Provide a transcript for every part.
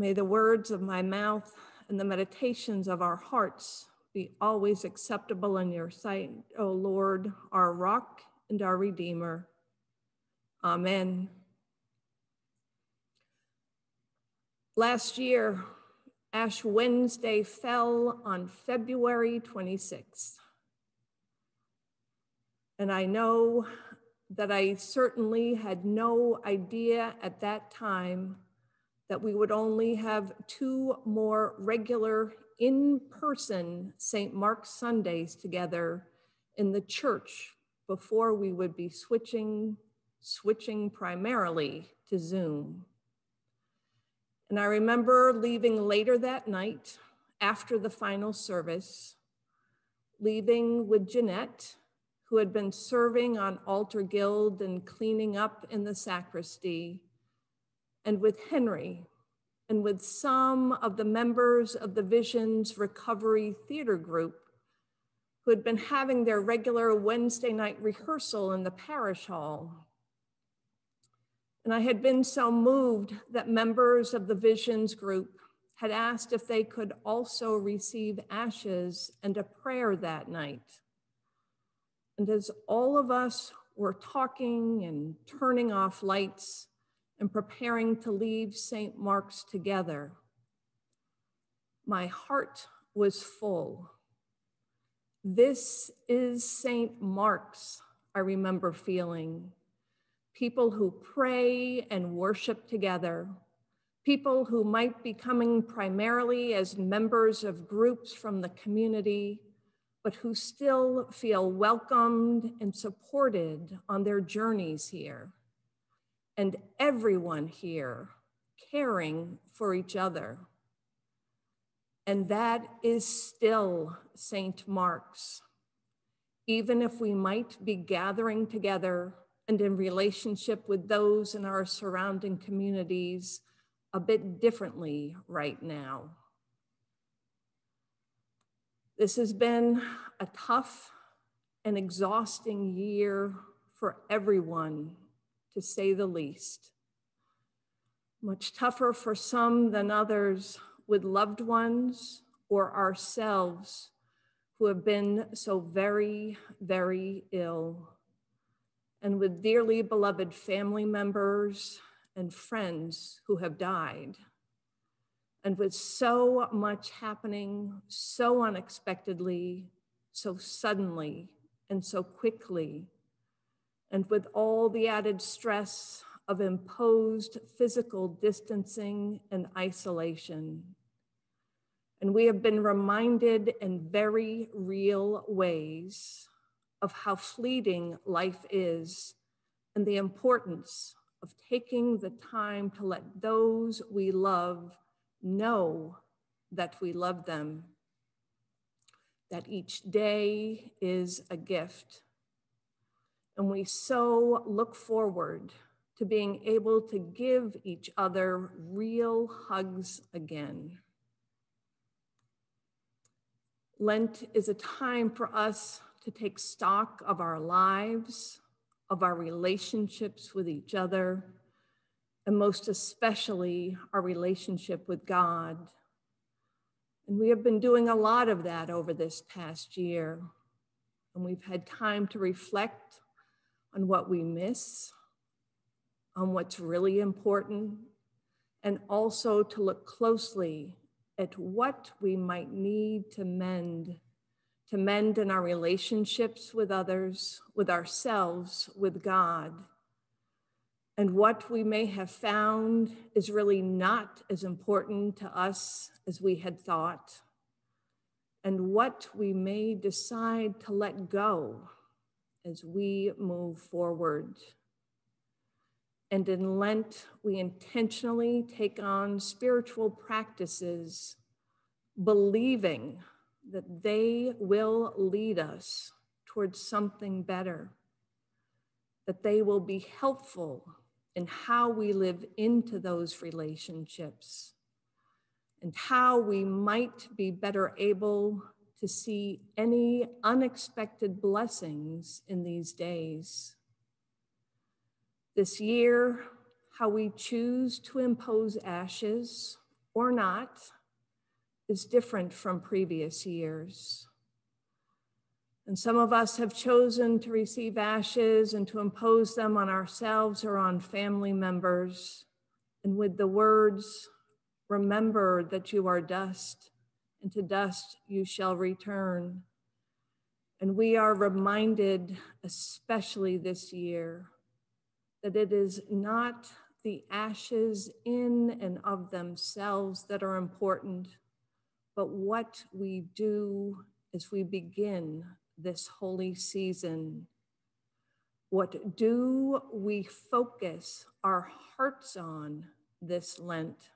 May the words of my mouth and the meditations of our hearts be always acceptable in your sight, O Lord, our rock and our Redeemer. Amen. Last year, Ash Wednesday fell on February 26th. And I know that I certainly had no idea at that time that we would only have 2 more regular in-person St. Mark's Sundays together in the church before we would be switching primarily to Zoom. And I remember leaving later that night after the final service, leaving with Jeanette, who had been serving on Altar Guild and cleaning up in the sacristy, and with Henry, and with some of the members of the Visions Recovery Theater Group who had been having their regular Wednesday night rehearsal in the parish hall. And I had been so moved that members of the Visions group had asked if they could also receive ashes and a prayer that night. And as all of us were talking and turning off lights and preparing to leave St. Mark's together, my heart was full. This is St. Mark's, I remember feeling. People who pray and worship together, people who might be coming primarily as members of groups from the community, but who still feel welcomed and supported on their journeys here. And everyone here caring for each other. And that is still St. Mark's. Even if we might be gathering together and in relationship with those in our surrounding communities a bit differently right now. This has been a tough and exhausting year for everyone, to say the least. Much tougher for some than others, with loved ones or ourselves who have been so very, very ill, and with dearly beloved family members and friends who have died. And with so much happening so unexpectedly, so suddenly, and so quickly, and with all the added stress of imposed physical distancing and isolation. And we have been reminded in very real ways of how fleeting life is and the importance of taking the time to let those we love know that we love them, that each day is a gift. And we so look forward to being able to give each other real hugs again. Lent is a time for us to take stock of our lives, of our relationships with each other, and most especially our relationship with God. And we have been doing a lot of that over this past year. And we've had time to reflect on what we miss, on what's really important, and also to look closely at what we might need to mend in our relationships with others, with ourselves, with God, and what we may have found is really not as important to us as we had thought, and what we may decide to let go as we move forward. And in Lent, we intentionally take on spiritual practices, believing that they will lead us towards something better, that they will be helpful in how we live into those relationships, and how we might be better able to see any unexpected blessings in these days. This year, how we choose to impose ashes or not, is different from previous years. And some of us have chosen to receive ashes and to impose them on ourselves or on family members. And with the words, "Remember that you are dust, and to dust you shall return." And we are reminded, especially this year, that it is not the ashes in and of themselves that are important, but what we do as we begin this holy season. What do we focus our hearts on this Lent?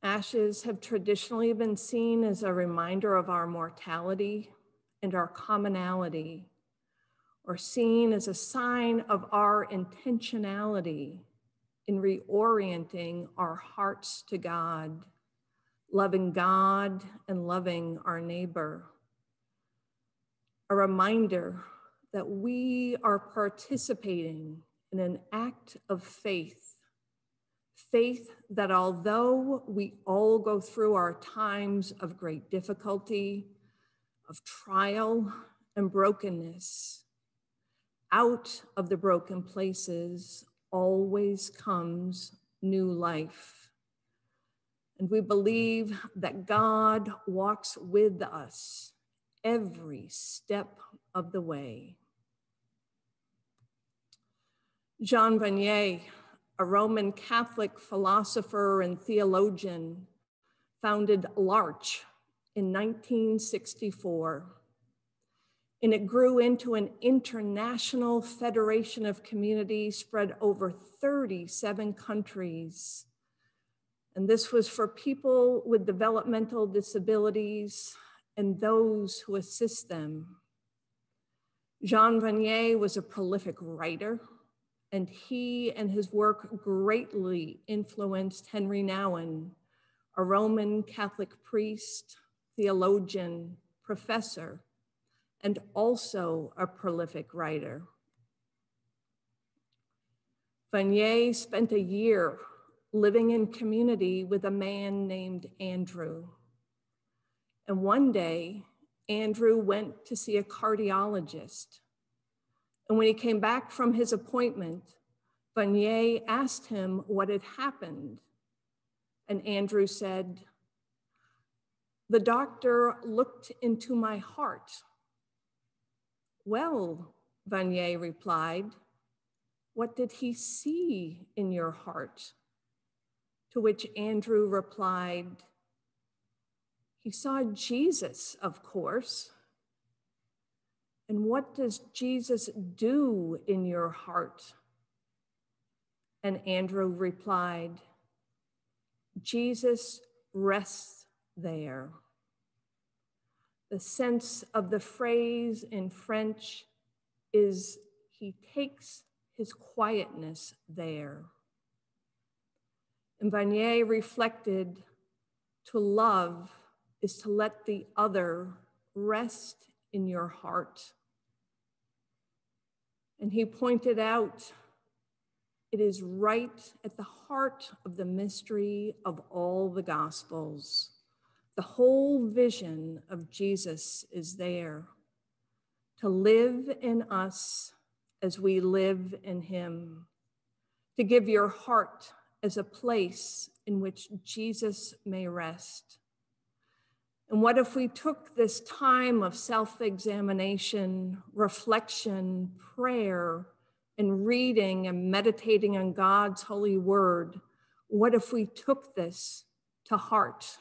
Ashes have traditionally been seen as a reminder of our mortality and our commonality, or seen as a sign of our intentionality in reorienting our hearts to God, loving God and loving our neighbor. A reminder that we are participating in an act of faith. Faith that although we all go through our times of great difficulty, of trial and brokenness, out of the broken places always comes new life. And we believe that God walks with us every step of the way. Jean Vanier, a Roman Catholic philosopher and theologian, founded L'Arche in 1964. And it grew into an international federation of communities spread over 37 countries. And this was for people with developmental disabilities and those who assist them. Jean Vanier was a prolific writer, and he and his work greatly influenced Henry Nouwen, a Roman Catholic priest, theologian, professor, and also a prolific writer. Vanier spent a year living in community with a man named Andrew. And one day, Andrew went to see a cardiologist. And when he came back from his appointment, Vanier asked him what had happened. And Andrew said, "The doctor looked into my heart." "Well," Vanier replied, "what did he see in your heart?" To which Andrew replied, "He saw Jesus, of course." "And what does Jesus do in your heart?" And Andrew replied, "Jesus rests there." The sense of the phrase in French is, "He takes his quietness there." And Vanier reflected, to love is to let the other rest in your heart. And he pointed out, it is right at the heart of the mystery of all the Gospels. The whole vision of Jesus is there, to live in us as we live in him, to give your heart as a place in which Jesus may rest. And what if we took this time of self-examination, reflection, prayer, and reading and meditating on God's holy word? What if we took this to heart?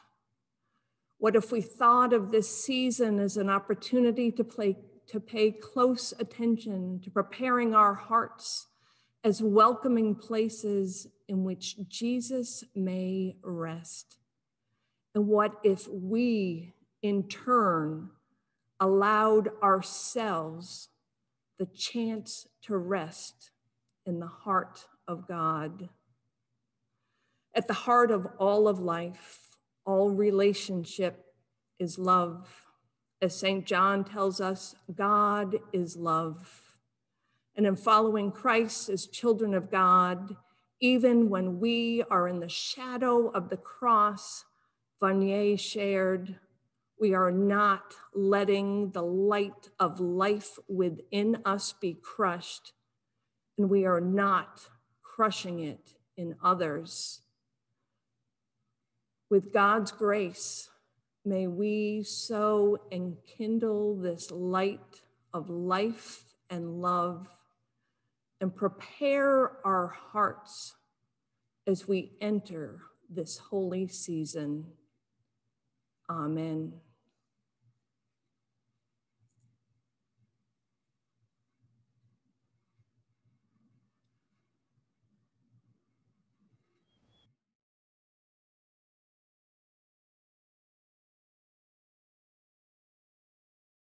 What if we thought of this season as an opportunity to pay close attention to preparing our hearts as welcoming places in which Jesus may rest? And what if we, in turn, allowed ourselves the chance to rest in the heart of God? At the heart of all of life, all relationship is love. As St. John tells us, God is love. And in following Christ as children of God, Even when we are in the shadow of the cross Vanier shared, we are not letting the light of life within us be crushed, and we are not crushing it in others. With God's grace, may we so enkindle this light of life and love and prepare our hearts as we enter this holy season. Amen.